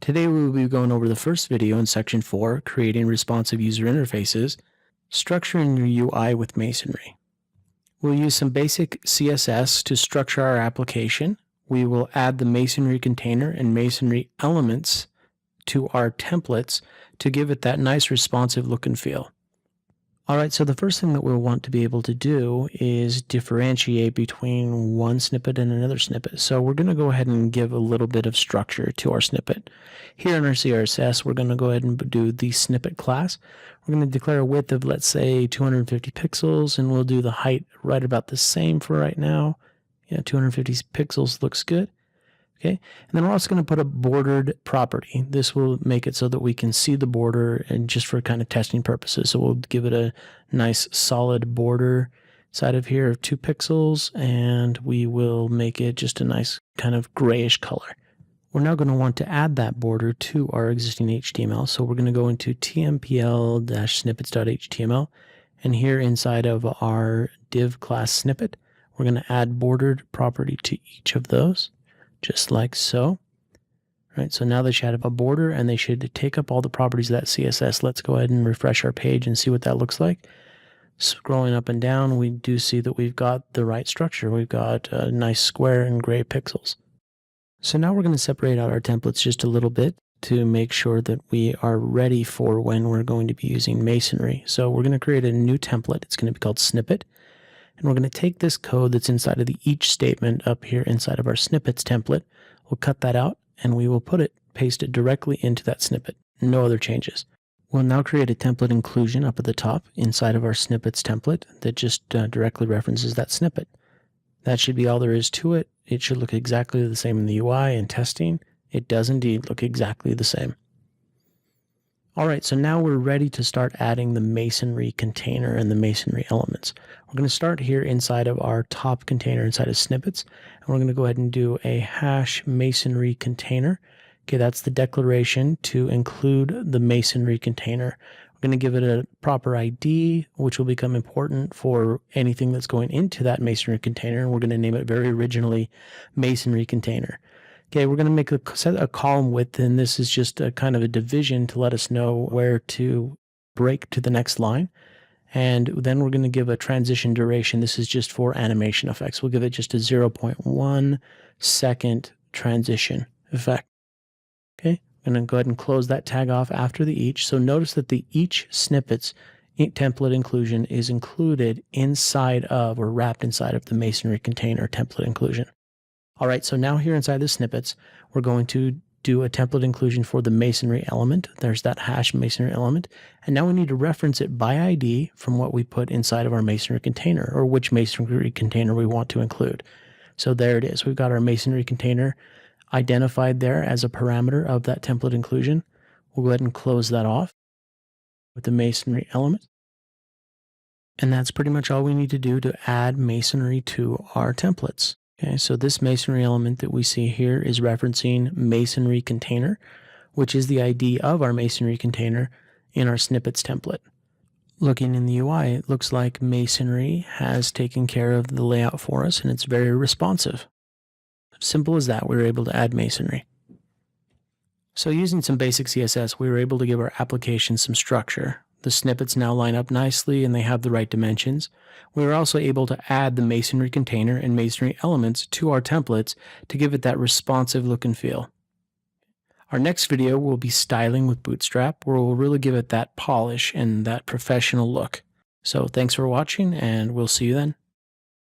Today we will be going over the first video in section 4, creating responsive user interfaces, structuring your UI with Masonry. We'll use some basic CSS to structure our application. We will add the Masonry container and Masonry elements to our templates to give it that nice responsive look and feel. Alright, so the first thing that we'll want to be able to do is differentiate between one snippet and another snippet. So we're going to go ahead and give a little bit of structure to our snippet. Here in our CSS, we're going to go ahead and do the snippet class. We're going to declare a width of, let's say, 250 pixels, and we'll do the height right about the same for right now. Yeah, 250 pixels looks good. Okay, and then we're also going to put a bordered property. This will make it so that we can see the border and just for kind of testing purposes. So we'll give it a nice solid border side of here of 2 pixels, and we will make it just a nice kind of grayish color. We're now going to want to add that border to our existing HTML. So we're going to go into tmpl-snippets.html, and here inside of our div class snippet, we're going to add bordered property to each of those. Just like so. Right, so now they should have a border and they should take up all the properties of that CSS. Let's go ahead and refresh our page and see what that looks like. Scrolling up and down, we do see that we've got the right structure. We've got a nice square and gray pixels. So now we're going to separate out our templates just a little bit to make sure that we are ready for when we're going to be using Masonry. So we're going to create a new template. It's going to be called snippet. And we're going to take this code that's inside of the each statement up here inside of our snippets template. We'll cut that out and we will paste it directly into that snippet. No other changes. We'll now create a template inclusion up at the top inside of our snippets template that just directly references that snippet. That should be all there is to it. It should look exactly the same in the UI and testing. It does indeed look exactly the same. All right, so now we're ready to start adding the Masonry container and the Masonry elements. We're going to start here inside of our top container inside of snippets, and we're going to go ahead and do a hash Masonry container. Okay, that's the declaration to include the Masonry container. We're going to give it a proper ID, which will become important for anything that's going into that Masonry container, and we're going to name it very originally Masonry container. Okay, we're going to set a column width, and this is just a kind of a division to let us know where to break to the next line. And then we're going to give a transition duration. This is just for animation effects. We'll give it just a 0.1 second transition effect. Okay, I'm going to go ahead and close that tag off after the each. So notice that the each snippets template inclusion is included inside of or wrapped inside of the Masonry container template inclusion. All right, so now here inside the snippets, we're going to do a template inclusion for the Masonry element. There's that hash Masonry element. And now we need to reference it by ID from what we put inside of our Masonry container, or which Masonry container we want to include. So there it is. We've got our Masonry container identified there as a parameter of that template inclusion. We'll go ahead and close that off with the Masonry element. And that's pretty much all we need to do to add Masonry to our templates. Okay, so this Masonry element that we see here is referencing Masonry container, which is the ID of our Masonry container in our snippets template. Looking in the UI, it looks like Masonry has taken care of the layout for us, and it's very responsive. Simple as that, we were able to add Masonry. So using some basic CSS, we were able to give our application some structure. The snippets now line up nicely and they have the right dimensions. We were also able to add the Masonry container and Masonry elements to our templates to give it that responsive look and feel. Our next video will be styling with Bootstrap, where we'll really give it that polish and that professional look. So thanks for watching, and we'll see you then.